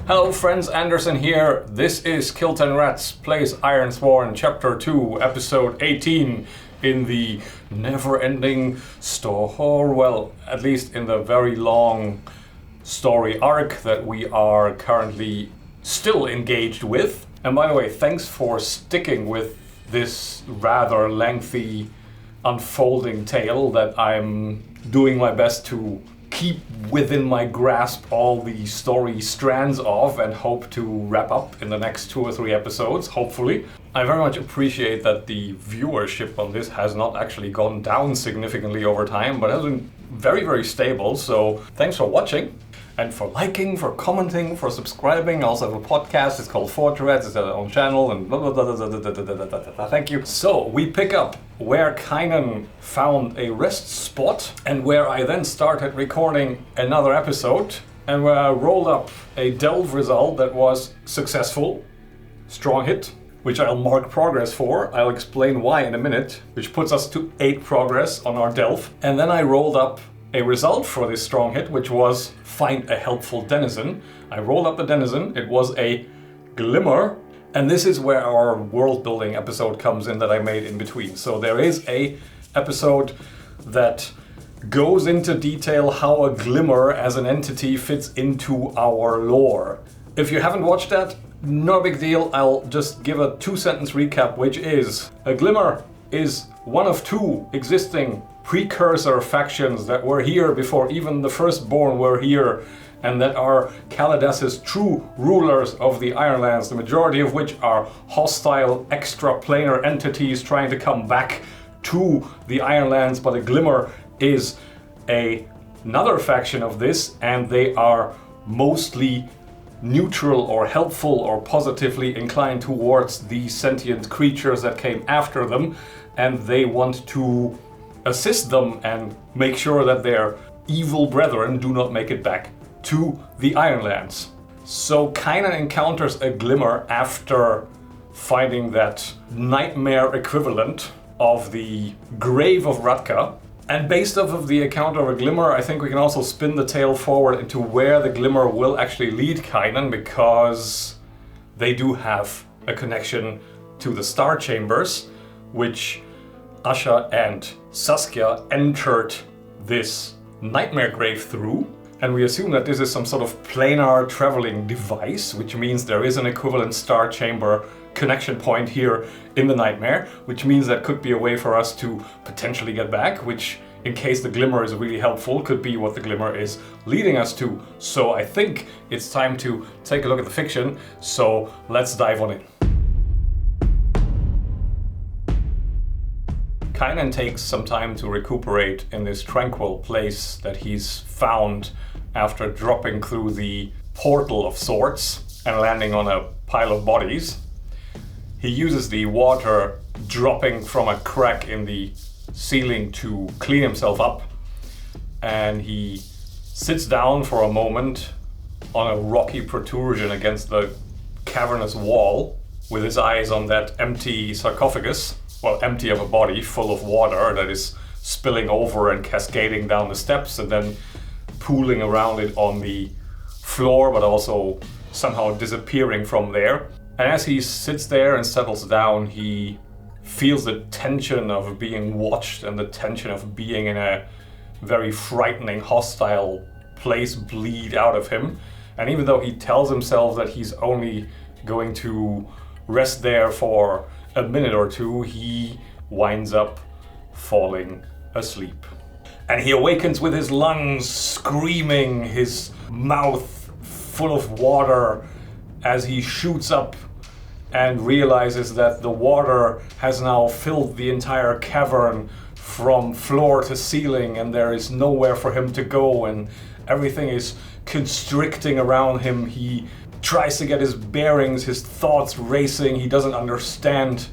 Hello friends, Anderson here. This is Kill 10 Rats plays Ironsworn Chapter 2, Episode 18 in the never-ending at least in the very long story arc that we are currently still engaged with. And by the way, thanks for sticking with this rather lengthy unfolding tale that I'm doing my best to keep within my grasp all the story strands of and hope to wrap up in the next 2 or 3 episodes, hopefully. I very much appreciate that the viewership on this has not actually gone down significantly over time, but has been very, very stable, so thanks for watching. And for liking, for commenting, for subscribing. I also have a podcast, it's called Fortress, it's our own channel, and blah blah blah blah blah blah blah blah. Thank you. So, we pick up where Kynan found a rest spot, and where I then started recording another episode, and where I rolled up a delve result that was successful, strong hit, which I'll mark progress for. I'll explain why in a minute, which puts us to 8 progress on our delve. And then I rolled up a result for this strong hit, which was find a helpful denizen. I rolled up the denizen, it was a glimmer, and this is where our world building episode comes in that I made in between. So there is a episode that goes into detail how a glimmer as an entity fits into our lore. If you haven't watched that, no big deal, I'll just give a 2-sentence recap, which is a glimmer is one of 2 existing precursor factions that were here before even the Firstborn were here, and that are Calidas's true rulers of the Ironlands, the majority of which are hostile extraplanar entities trying to come back to the Ironlands, but a glimmer is another faction of this, and they are mostly neutral or helpful or positively inclined towards the sentient creatures that came after them, and they want to assist them and make sure that their evil brethren do not make it back to the Ironlands. So Kynan encounters a glimmer after finding that nightmare equivalent of the grave of Ratka. And based off of the account of a glimmer, I think we can also spin the tale forward into where the glimmer will actually lead Kynan, because they do have a connection to the Star Chambers, which Asha and Saskia entered this nightmare grave through. And we assume that this is some sort of planar traveling device, which means there is an equivalent Star Chamber connection point here in the nightmare, which means that could be a way for us to potentially get back, which, in case the glimmer is really helpful, could be what the glimmer is leading us to. So I think it's time to take a look at the fiction, so let's dive on in. Kynan takes some time to recuperate in this tranquil place that he's found after dropping through the portal of sorts and landing on a pile of bodies. He uses the water dropping from a crack in the ceiling to clean himself up, and he sits down for a moment on a rocky protrusion against the cavernous wall with his eyes on that empty sarcophagus. Well, empty of a body, full of water that is spilling over and cascading down the steps and then pooling around it on the floor, but also somehow disappearing from there. And as he sits there and settles down, he feels the tension of being watched and the tension of being in a very frightening, hostile place bleed out of him. And even though he tells himself that he's only going to rest there for a minute or 2, he winds up falling asleep. And he awakens with his lungs screaming, his mouth full of water, as he shoots up and realizes that the water has now filled the entire cavern from floor to ceiling, and there is nowhere for him to go, and everything is constricting around him. He tries to get his bearings, his thoughts racing. He doesn't understand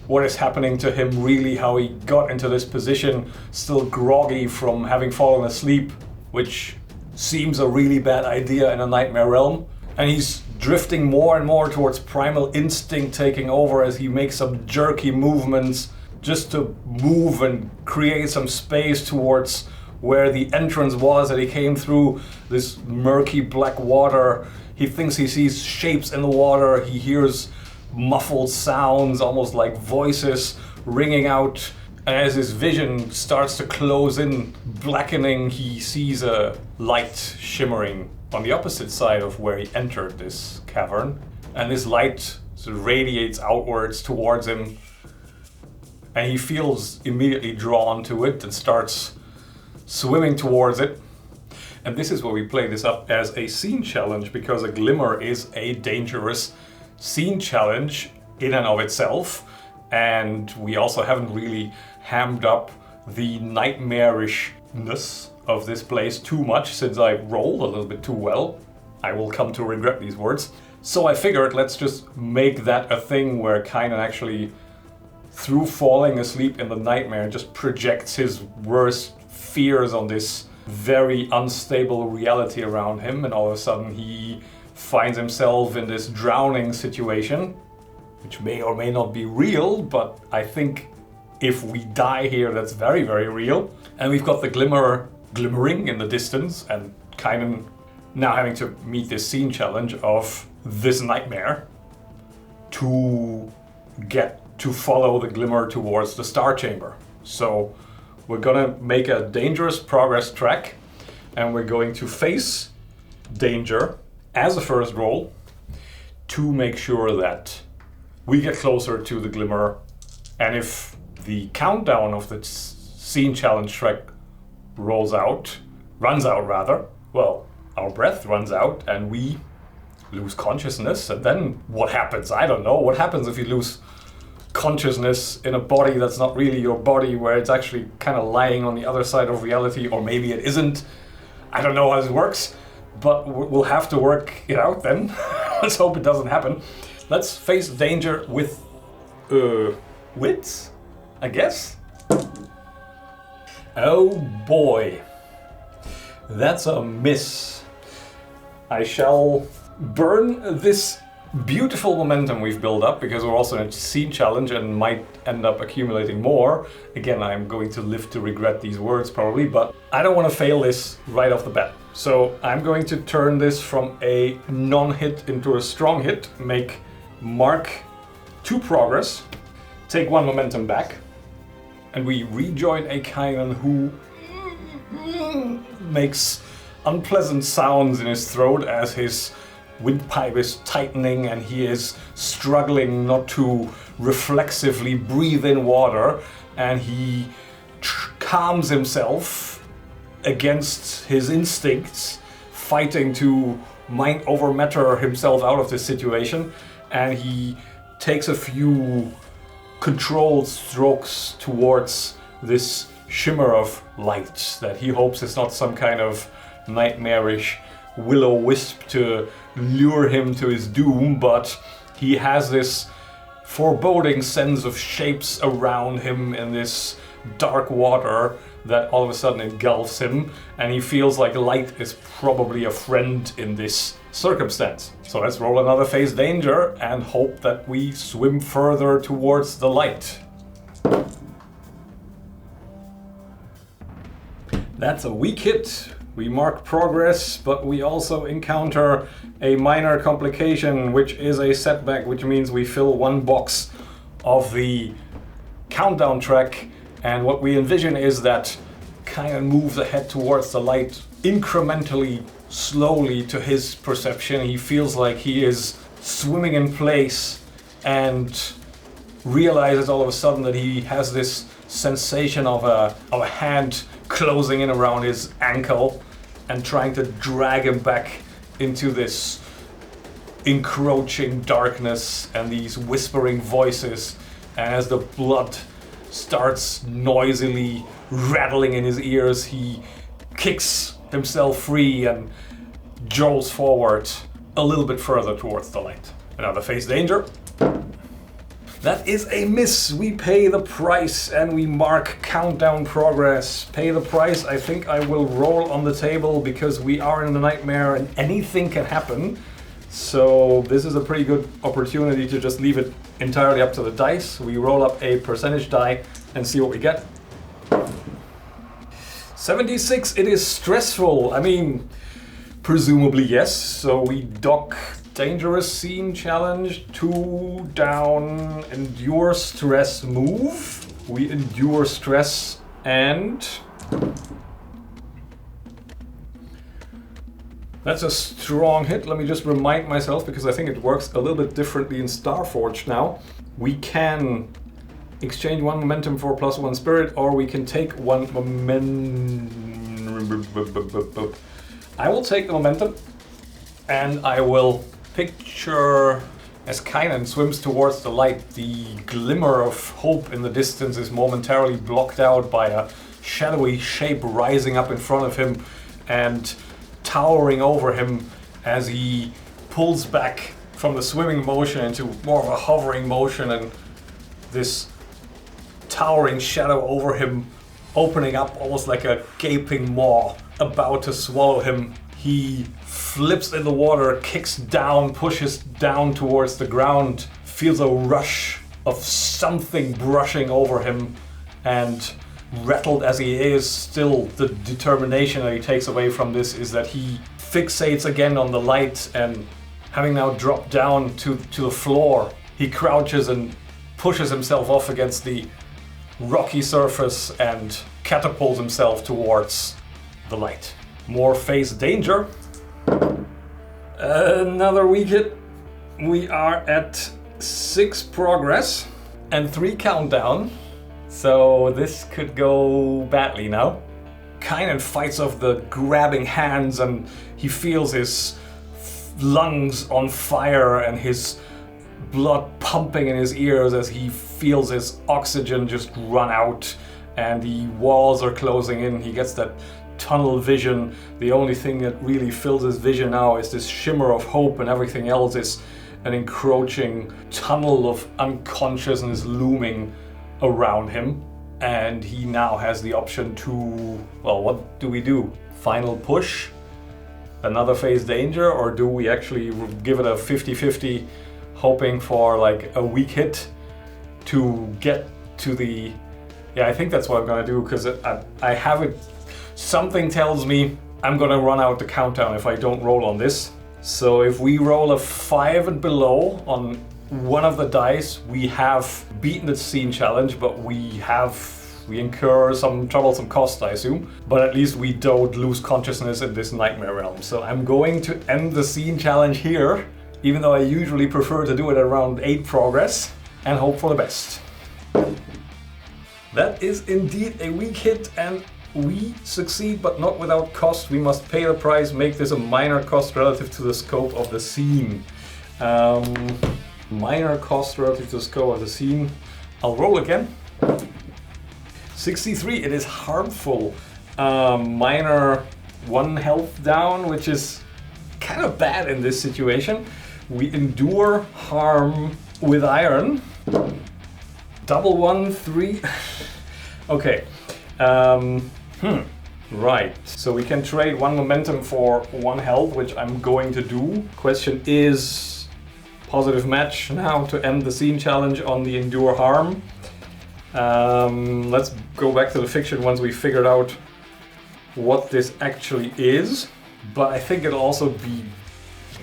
what is happening to him really, how he got into this position, still groggy from having fallen asleep, which seems a really bad idea in a nightmare realm. And he's drifting more and more towards primal instinct taking over as he makes some jerky movements just to move and create some space towards where the entrance was that he came through, this murky black water. He thinks he sees shapes in the water. He hears muffled sounds, almost like voices ringing out. And as his vision starts to close in, blackening, he sees a light shimmering on the opposite side of where he entered this cavern. And this light sort of radiates outwards towards him. And he feels immediately drawn to it and starts swimming towards it. And this is where we play this up as a scene challenge, because a glimmer is a dangerous scene challenge in and of itself. And we also haven't really hammed up the nightmarishness of this place too much since I rolled a little bit too well. I will come to regret these words. So I figured let's just make that a thing where Kynan actually, through falling asleep in the nightmare, just projects his worst fears on this very unstable reality around him, and all of a sudden he finds himself in this drowning situation, which may or may not be real, but I think if we die here, that's very, very real. And we've got the glimmering in the distance, and Kynan now having to meet this scene challenge of this nightmare to get to follow the glimmer towards the star chamber. So we're gonna make a dangerous progress track, and we're going to face danger as a first roll to make sure that we get closer to the glimmer. And if the countdown of the scene challenge track runs out, well, our breath runs out and we lose consciousness. And then what happens? I don't know. What happens if you lose consciousness in a body that's not really your body, where it's actually kind of lying on the other side of reality, or maybe it isn't. I don't know how this works, but we'll have to work it out then. Let's hope it doesn't happen. Let's face danger with wits, I guess. Oh boy, that's a miss. I shall burn this beautiful momentum we've built up, because we're also in a scene challenge and might end up accumulating more. Again, I'm going to live to regret these words probably, but I don't want to fail this right off the bat. So I'm going to turn this from a non-hit into a strong hit, make mark 2 progress, take 1 momentum back, and we rejoin a Kynan who makes unpleasant sounds in his throat as his windpipe is tightening and he is struggling not to reflexively breathe in water, and he calms himself against his instincts, fighting to mind over matter himself out of this situation, and he takes a few controlled strokes towards this shimmer of light that he hopes is not some kind of nightmarish will-o-wisp to lure him to his doom, but he has this foreboding sense of shapes around him in this dark water that all of a sudden engulfs him, and he feels like light is probably a friend in this circumstance. So let's roll another face danger and hope that we swim further towards the light. That's a weak hit. We mark progress, but we also encounter a minor complication, which is a setback, which means we fill 1 box of the countdown track. And what we envision is that Kynan moves ahead towards the light incrementally, slowly to his perception. He feels like he is swimming in place and realizes all of a sudden that he has this sensation of a hand closing in around his ankle and trying to drag him back into this encroaching darkness and these whispering voices. And as the blood starts noisily rattling in his ears, he kicks himself free and jolts forward a little bit further towards the light. Another face danger. That is a miss. We pay the price and we mark countdown progress. Pay the price. I think I will roll on the table because we are in the nightmare and anything can happen. So this is a pretty good opportunity to just leave it entirely up to the dice. We roll up a percentage die and see what we get. 76, it is stressful. I mean, Presumably yes, so we dock dangerous scene challenge, 2 down, endure stress move. We endure stress and... That's a strong hit. Let me just remind myself, because I think it works a little bit differently in Starforged now. We can exchange 1 momentum for +1 spirit, or we can take 1 momentum. I will take the momentum, and I will picture as Kynan swims towards the light, the glimmer of hope in the distance is momentarily blocked out by a shadowy shape rising up in front of him and towering over him as he pulls back from the swimming motion into more of a hovering motion, and this towering shadow over him opening up almost like a gaping maw about to swallow him. He flips in the water, kicks down, pushes down towards the ground, feels a rush of something brushing over him, and rattled as he is, still the determination that he takes away from this is that he fixates again on the light, and having now dropped down to the floor, he crouches and pushes himself off against the rocky surface and catapults himself towards the light. More face danger. Another weak hit. We are at 6 progress and 3 countdown. So this could go badly now. Kynan fights off the grabbing hands, and he feels his lungs on fire and his blood pumping in his ears as he feels his oxygen just run out, and the walls are closing in. He gets that tunnel vision. The only thing that really fills his vision now is this shimmer of hope, and everything else is an encroaching tunnel of unconsciousness looming around him. And he now has the option to, well, what do we do? Final push? Another phase danger? Or do we actually give it a 50-50, hoping for like a weak hit to get to the... Yeah, I think that's what I'm gonna do, because I have it... Something tells me I'm gonna run out the countdown if I don't roll on this. So if we roll a 5 and below on one of the dice, we have beaten the scene challenge, but we incur some troublesome cost, I assume. But at least we don't lose consciousness in this nightmare realm. So I'm going to end the scene challenge here, even though I usually prefer to do it around 8 progress, and hope for the best. That is indeed a weak hit, and we succeed, but not without cost. We must pay the price, make this a minor cost relative to the scope of the scene. Minor cost relative to the scope of the scene. I'll roll again. 63, it is harmful. Minor 1 health down, which is kind of bad in this situation. We endure harm with iron. Double 1, 3. Okay. Right. So we can trade 1 momentum for 1 health, which I'm going to do. Question is, positive match now to end the scene challenge on the endure harm. Let's go back to the fiction once we figured out what this actually is. But I think it'll also be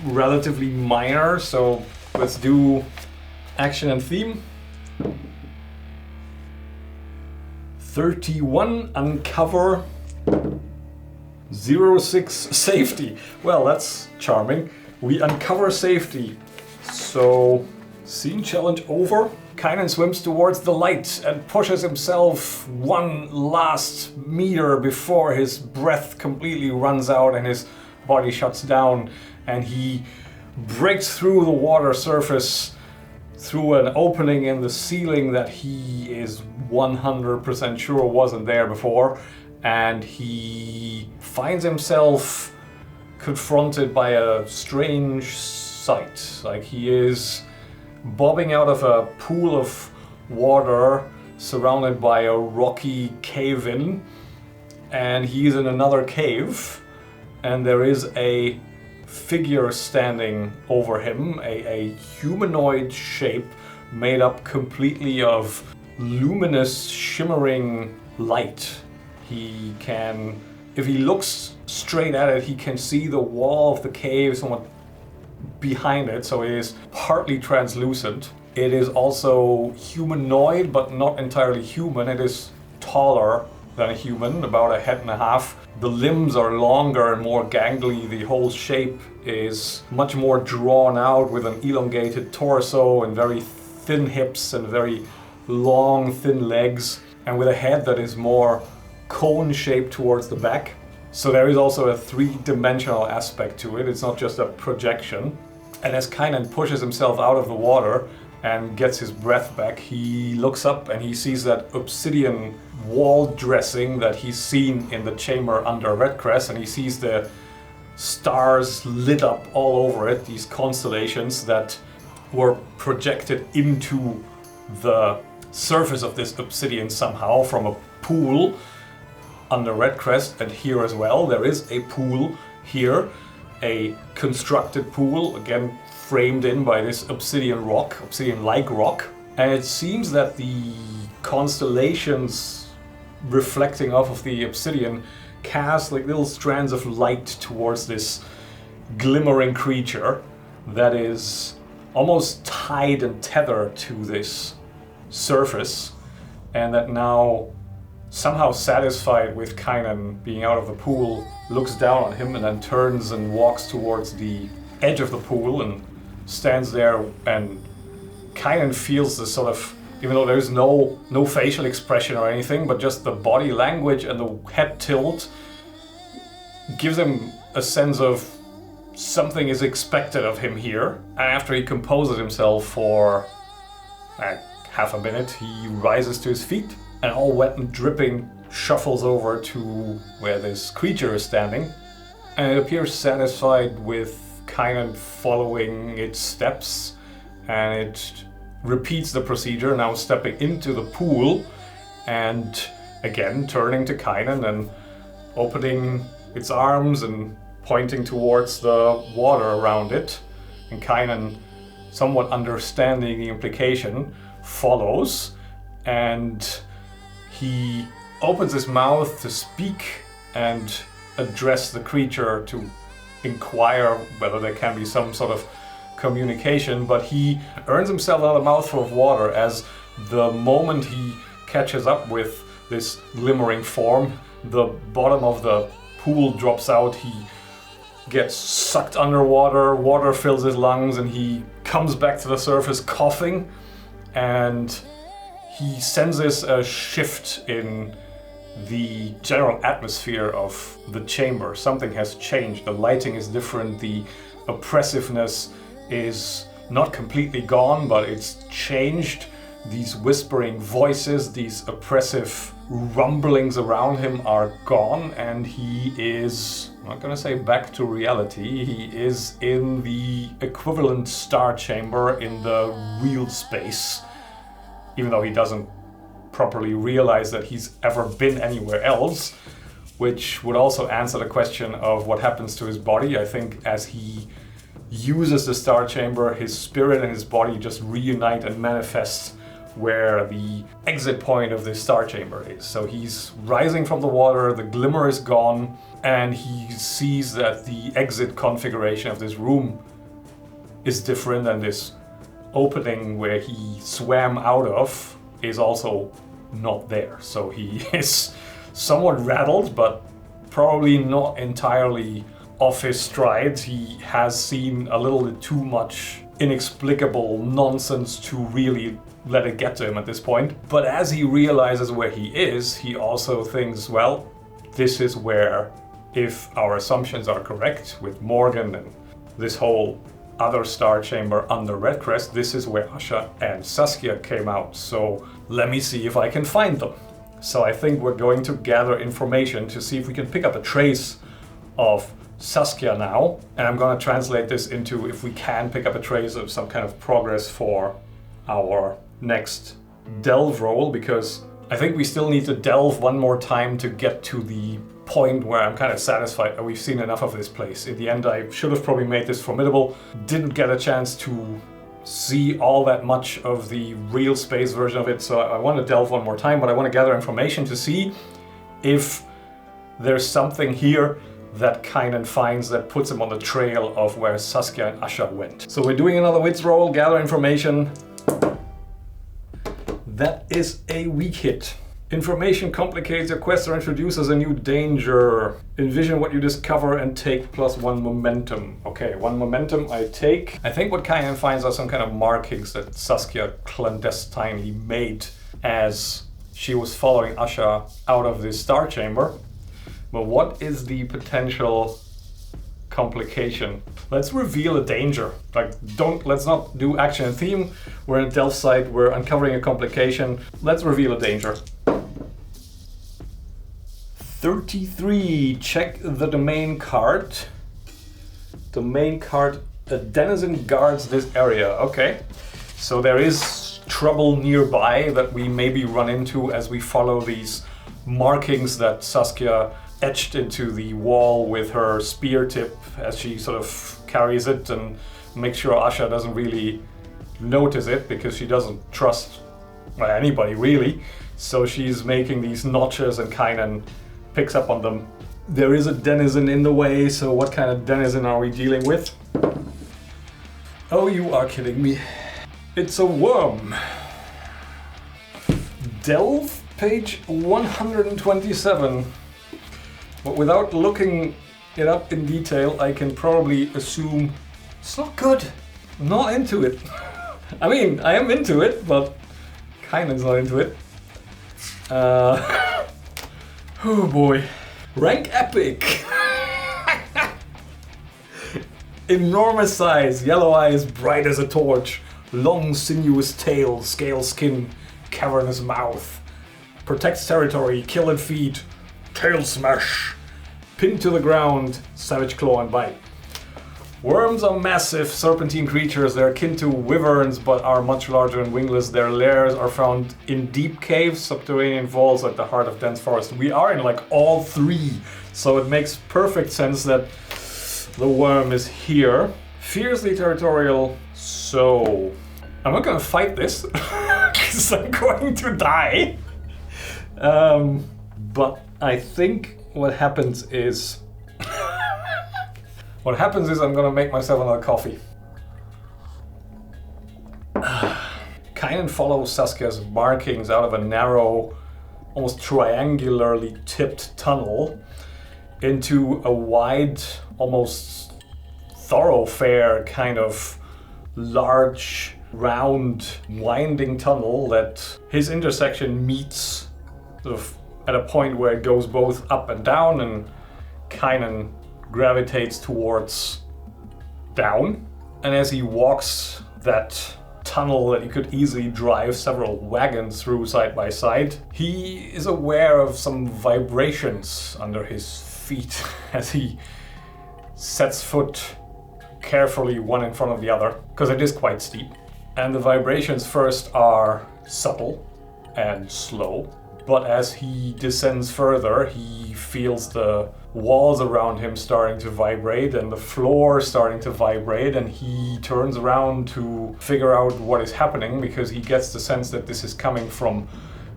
relatively minor, so let's do action and theme. 31 uncover, 06 safety. Well, that's charming. We uncover safety. So, scene challenge over. Kynan swims towards the light and pushes himself 1 last meter before his breath completely runs out and his body shuts down, and he breaks through the water surface through an opening in the ceiling that he is 100% sure wasn't there before, and he finds himself confronted by a strange sight. Like, he is bobbing out of a pool of water surrounded by a rocky cave-in, and he's in another cave, and there is a figure standing over him, a humanoid shape made up completely of luminous, shimmering light. He can if he looks straight at it, he can see the wall of the cave somewhat behind it, so it is partly translucent. It is also humanoid, but not entirely human. It is taller than a human, about a head and a half. The limbs are longer and more gangly. The whole shape is much more drawn out with an elongated torso and very thin hips and very long, thin legs, and with a head that is more cone-shaped towards the back. So there is also a three-dimensional aspect to it. It's not just a projection. And as Kynan pushes himself out of the water and gets his breath back, he looks up and he sees that obsidian wall dressing that he's seen in the chamber under Redcrest, and he sees the stars lit up all over it, these constellations that were projected into the surface of this obsidian somehow from a pool under Redcrest. And here as well, there is a pool here, a constructed pool, again framed in by this obsidian-like rock. And it seems that the constellations reflecting off of the obsidian cast like little strands of light towards this glimmering creature that is almost tied and tethered to this surface, and that now, somehow satisfied with Kynan being out of the pool, looks down on him and then turns and walks towards the edge of the pool and stands there. And Kynan feels this sort of, even though there's no facial expression or anything, but just the body language and the head tilt gives him a sense of something is expected of him here. And after he composes himself for half a minute, he rises to his feet and, all wet and dripping, shuffles over to where this creature is standing. And it appears satisfied with Kynan following its steps, and it repeats the procedure, now stepping into the pool and again turning to Kynan and opening its arms and pointing towards the water around it. And Kynan, somewhat understanding the implication, follows, and he opens his mouth to speak and address the creature to inquire whether there can be some sort of communication, but he earns himself another mouthful of water as the moment he catches up with this glimmering form, the bottom of the pool drops out, he gets sucked underwater, water fills his lungs, and he comes back to the surface coughing, and he senses a shift in the general atmosphere of the chamber. Something has changed. The lighting is different. The oppressiveness is not completely gone, but it's changed. These whispering voices, these oppressive rumblings around him are gone, and he is, I'm not going to say back to reality, he is in the equivalent star chamber in the real space, even though he doesn't properly realize that he's ever been anywhere else, which would also answer the question of what happens to his body. I think as he uses the star chamber, his spirit and his body just reunite and manifest where the exit point of this star chamber is. So he's rising from the water, the glimmer is gone, and he sees that the exit configuration of this room is different, and this opening where he swam out of is also not there. So he is somewhat rattled, but probably not entirely off his stride. He has seen a little bit too much inexplicable nonsense to really let it get to him at this point. But as he realizes where he is, he also thinks, well, this is where, if our assumptions are correct with Morgan and this whole other star chamber under Redcrest, this is where Asha and Saskia came out. So let me see if I can find them. So I think we're going to gather information to see if we can pick up a trace of Saskia now. And I'm going to translate this into if we can pick up a trace of some kind of progress for our next delve roll, because I think we still need to delve one more time to get to the point where I'm kind of satisfied that we've seen enough of this place. In the end, I should have probably made this formidable. Didn't get a chance to see all that much of the real space version of it, so I want to delve one more time, but I want to gather information to see if there's something here that Kynan finds that puts him on the trail of where Saskia and Asha went. So we're doing another wits roll, gather information. That is a weak hit. Information complicates your quest or introduces a new danger. Envision what you discover and take +1 momentum. Okay, 1 momentum I take. I think what Kynan finds are some kind of markings that Saskia clandestinely made as she was following Asha out of this star chamber. But what is the potential complication? Let's reveal a danger. Let's not do action and theme. We're in Delph site, we're uncovering a complication. Let's reveal a danger. 33, check the domain card. Domain card, the Denizen guards this area. Okay, so there is trouble nearby that we maybe run into as we follow these markings that Saskia etched into the wall with her spear tip as she sort of carries it and makes sure Asha doesn't really notice it because she doesn't trust anybody really. So she's making these notches and Kynan picks up on them. There is a denizen in the way, so what kind of denizen are we dealing with? Oh, you are kidding me. It's a worm. Delph, page 127. But without looking it up in detail, I can probably assume it's not good. I'm not into it. I mean, I am into it, but Kynan's not into it. Oh boy. Rank epic. Enormous size, yellow eyes bright as a torch, long sinuous tail, scale skin, cavernous mouth. Protects territory, kill and feed. Tail smash. Pinned to the ground, savage claw and bite. Worms are massive serpentine creatures. They're akin to wyverns but are much larger and wingless. Their lairs are found in deep caves, subterranean vaults at the heart of dense forest. We are in all three, so it makes perfect sense that the worm is here. Fiercely territorial, so I'm not gonna fight this because I'm going to die. But I think what happens is I'm gonna make myself another coffee. Kynan follows Saskia's markings out of a narrow, almost triangularly tipped tunnel into a wide, almost thoroughfare kind of large, round, winding tunnel that his intersection meets sort of at a point where it goes both up and down, and Kynan gravitates towards down. And as he walks that tunnel that you could easily drive several wagons through side by side, he is aware of some vibrations under his feet as he sets foot carefully one in front of the other, because it is quite steep. And the vibrations first are subtle and slow, but as he descends further, he feels the walls around him starting to vibrate and the floor starting to vibrate, and he turns around to figure out what is happening because he gets the sense that this is coming from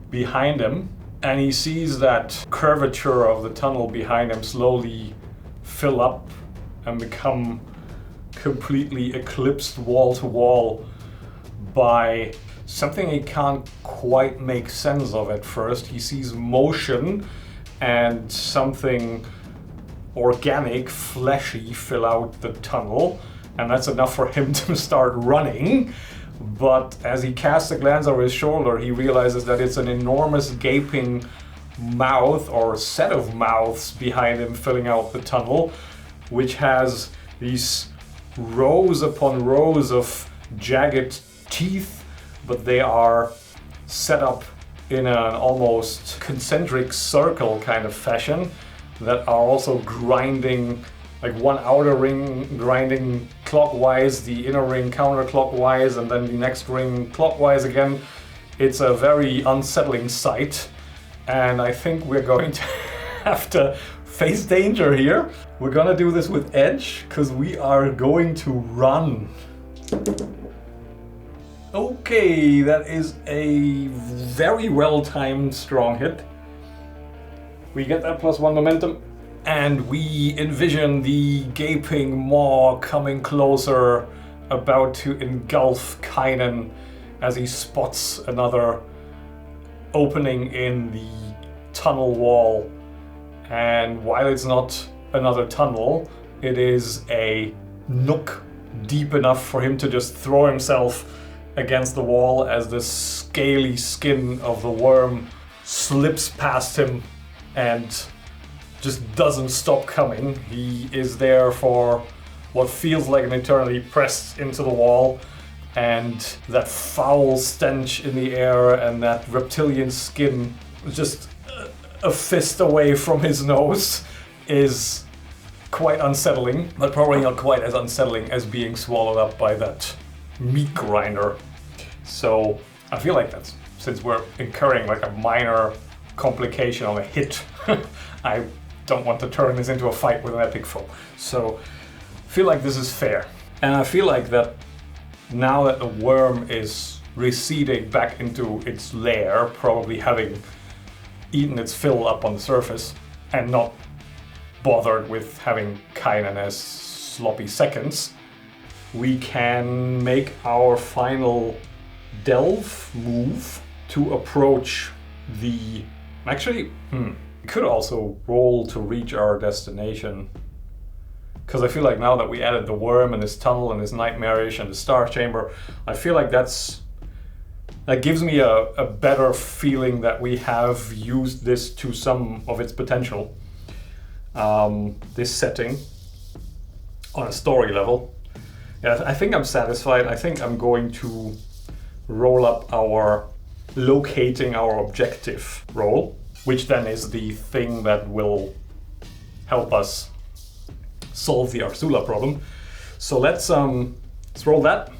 behind him, and he sees that curvature of the tunnel behind him slowly fill up and become completely eclipsed wall to wall by something he can't quite make sense of at first. He sees motion and something organic, fleshy fill out the tunnel, and that's enough for him to start running. But as he casts a glance over his shoulder, he realizes that it's an enormous gaping mouth or set of mouths behind him filling out the tunnel, which has these rows upon rows of jagged teeth, but they are set up in an almost concentric circle kind of fashion that are also grinding, like one outer ring grinding clockwise, the inner ring counterclockwise, and then the next ring clockwise again. It's a very unsettling sight, and I think we're going to have to face danger here. We're gonna do this with edge, because we are going to run. Okay, that is a very well-timed strong hit. We get that +1 momentum. And we envision the gaping maw coming closer, about to engulf Kynan as he spots another opening in the tunnel wall. And while it's not another tunnel, it is a nook deep enough for him to just throw himself against the wall as the scaly skin of the worm slips past him and just doesn't stop coming. He is there for what feels like an eternity, pressed into the wall, and that foul stench in the air and that reptilian skin just a fist away from his nose is quite unsettling, but probably not quite as unsettling as being swallowed up by that meat grinder. So I feel like that's, since we're incurring like a minor complication on a hit, I don't want to turn this into a fight with an epic foe. So I feel like this is fair. And I feel like that now that the worm is receding back into its lair, probably having eaten its fill up on the surface and not bothered with having Kynan as sloppy seconds, we can make our final delve move to approach the... Actually, we could also roll to reach our destination. Because I feel like now that we added the worm and this tunnel and this nightmarish and the star chamber, I feel like that gives me a better feeling that we have used this to some of its potential. This setting on a story level. Yeah, I think I'm satisfied. I think I'm going to roll up our locating our objective roll, which then is the thing that will help us solve the Arsula problem. So let's roll that.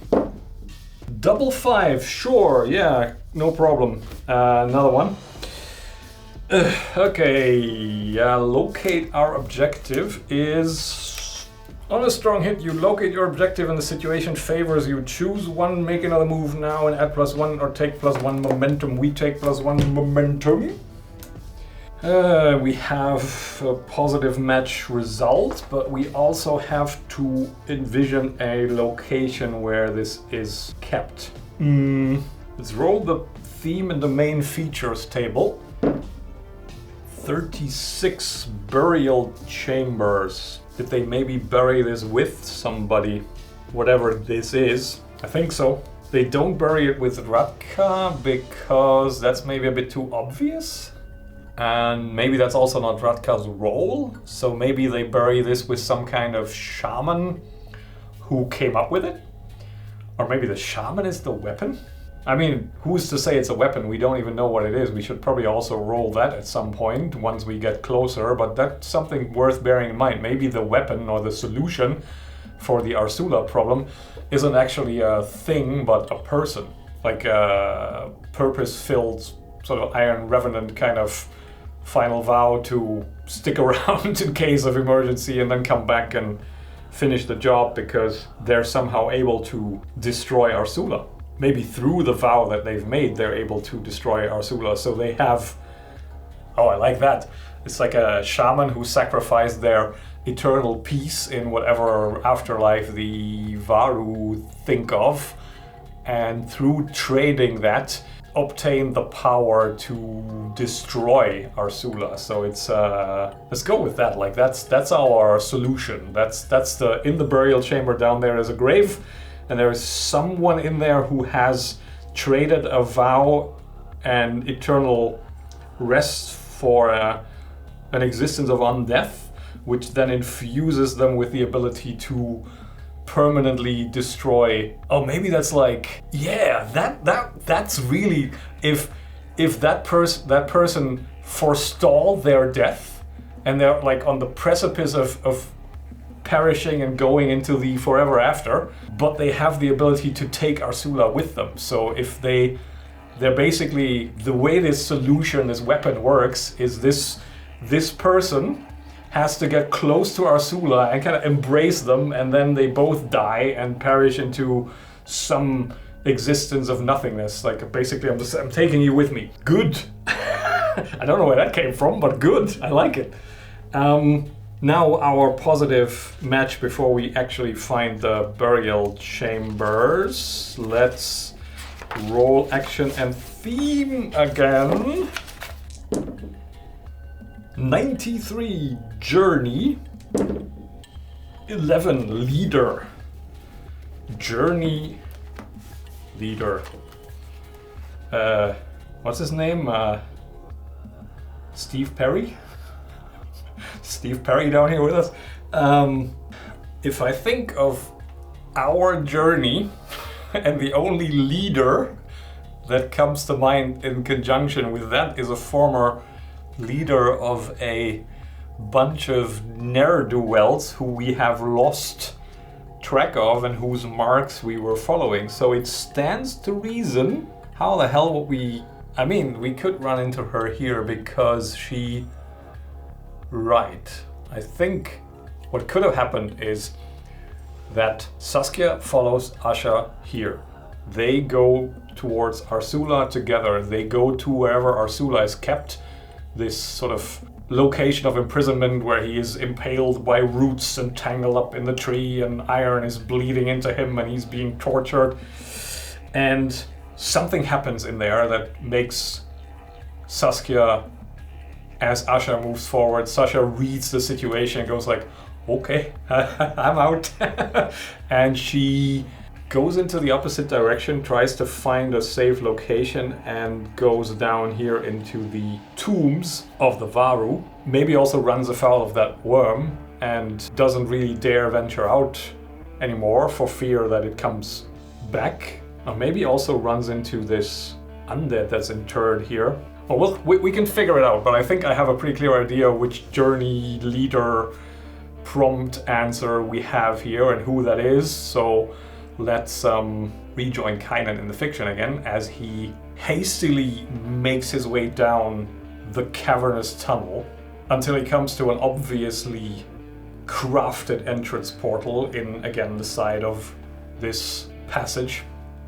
Double 5, sure, yeah, no problem. Another one. Okay, locate our objective is... On a strong hit, you locate your objective and the situation favors you. Choose one, make another move now and add +1 or take +1 momentum. We take +1 momentum. We have a positive match result, but we also have to envision a location where this is kept. Let's roll the theme and domain features table. 36 burial chambers. Did they maybe bury this with somebody? Whatever this is. I think so. They don't bury it with Radka because that's maybe a bit too obvious. And maybe that's also not Radka's role. So maybe they bury this with some kind of shaman who came up with it. Or maybe the shaman is the weapon? I mean, who's to say it's a weapon? We don't even know what it is. We should probably also roll that at some point once we get closer, but that's something worth bearing in mind. Maybe the weapon or the solution for the Arsula problem isn't actually a thing, but a person. Like a purpose-filled sort of Iron Revenant kind of final vow to stick around in case of emergency and then come back and finish the job because they're somehow able to destroy Arsula. Maybe through the vow that they've made, they're able to destroy Arsula. So they have... Oh, I like that. It's like a shaman who sacrificed their eternal peace in whatever afterlife the Varu think of. And through trading that, obtain the power to destroy Arsula. So it's... let's go with that. Like that's our solution. That's the... In the burial chamber down there is a grave. And there is someone in there who has traded a vow and eternal rest for an existence of undeath, which then infuses them with the ability to permanently destroy. Oh, maybe that's like, yeah, that's really if that person forestalled their death and they're like on the precipice of perishing and going into the forever after, but they have the ability to take Arsula with them. So if they're basically, the way this solution, this weapon works is this person has to get close to Arsula and kind of embrace them, and then they both die and perish into some existence of nothingness. Like basically I'm taking you with me. Good. I don't know where that came from, but good. I like it. Now our positive match before we actually find the burial chambers. Let's roll action and theme again. 93 journey. 11 leader. Journey leader. What's his name? Steve Perry? Steve Perry down here with us. If I think of our journey and the only leader that comes to mind in conjunction with that is a former leader of a bunch of ne'er-do-wells who we have lost track of and whose marks we were following. So it stands to reason, how the hell would we... I mean, we could run into her here because she... Right. I think what could have happened is that Saskia follows Asha here. They go towards Arsula together. They go to wherever Arsula is kept, this sort of location of imprisonment where he is impaled by roots and tangled up in the tree, and iron is bleeding into him and he's being tortured. And something happens in there that makes Saskia, as Asha moves forward, Sasha reads the situation and goes like, okay, I'm out. And she goes into the opposite direction, tries to find a safe location, and goes down here into the tombs of the Varu. Maybe also runs afoul of that worm and doesn't really dare venture out anymore for fear that it comes back. Or maybe also runs into this undead that's interred here. Well, we can figure it out, but I think I have a pretty clear idea which journey leader prompt answer we have here and who that is. So let's rejoin Kynan in the fiction again as he hastily makes his way down the cavernous tunnel until he comes to an obviously crafted entrance portal in, again, the side of this passage.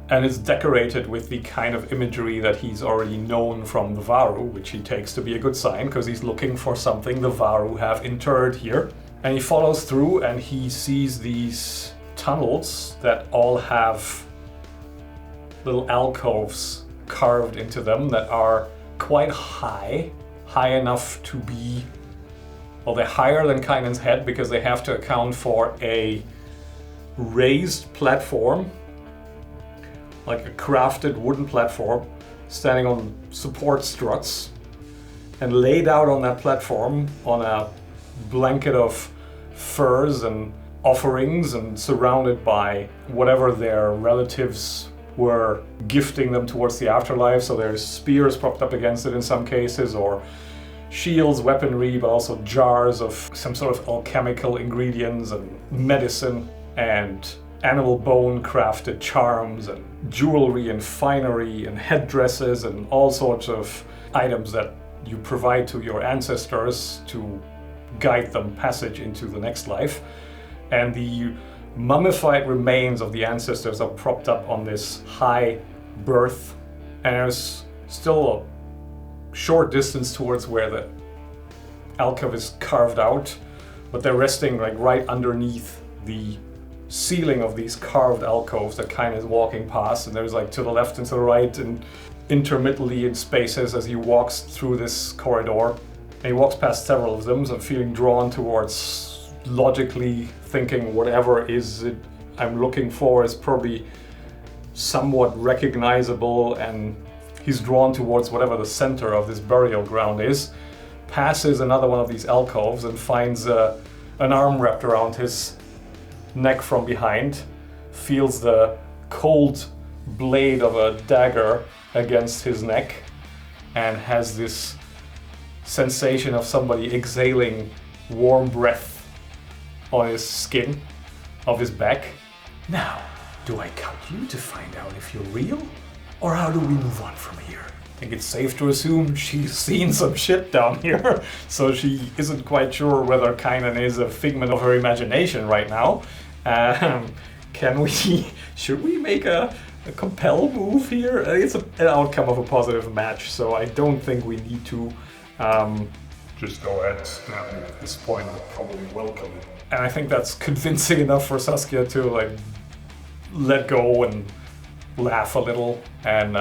And it's decorated with the kind of imagery that he's already known from the Varu, which he takes to be a good sign, because he's looking for something the Varu have interred here. And he follows through and he sees these tunnels that all have little alcoves carved into them that are quite high enough to be... Well, they're higher than Kynan's head because they have to account for a raised platform, like a crafted wooden platform standing on support struts, and laid out on that platform on a blanket of furs and offerings and surrounded by whatever their relatives were gifting them towards the afterlife. So there's spears propped up against it in some cases, or shields, weaponry, but also jars of some sort of alchemical ingredients and medicine and animal bone crafted charms and jewelry and finery and headdresses and all sorts of items that you provide to your ancestors to guide them passage into the next life. And the mummified remains of the ancestors are propped up on this high berth, and there's still a short distance towards where the alcove is carved out, but they're resting like right underneath the ceiling of these carved alcoves that Kynan is walking past, and there's like to the left and to the right and intermittently in spaces as he walks through this corridor. And he walks past several of them, so feeling drawn towards, logically thinking whatever is it I'm looking for is probably somewhat recognizable, and he's drawn towards whatever the center of this burial ground is. Passes another one of these alcoves and finds an arm wrapped around his neck from behind, feels the cold blade of a dagger against his neck, and has this sensation of somebody exhaling warm breath on his skin of his back. Now, do I cut you to find out if you're real? Or how do we move on from here? I think it's safe to assume she's seen some shit down here, so she isn't quite sure whether Kynan is a figment of her imagination right now. Should we make a a compel move here. It's an outcome of a positive match, so I don't think we need to. Just go ahead, snap me at this point, I'd probably welcome it. And I think that's convincing enough for Saskia to like let go and laugh a little. And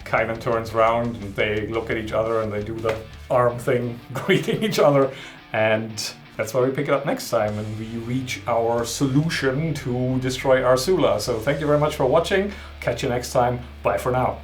Kynan turns around and they look at each other and they do the arm thing, greeting each other. And that's where we pick it up next time, and we reach our solution to destroy Arsula. So thank you very much for watching. Catch you next time. Bye for now.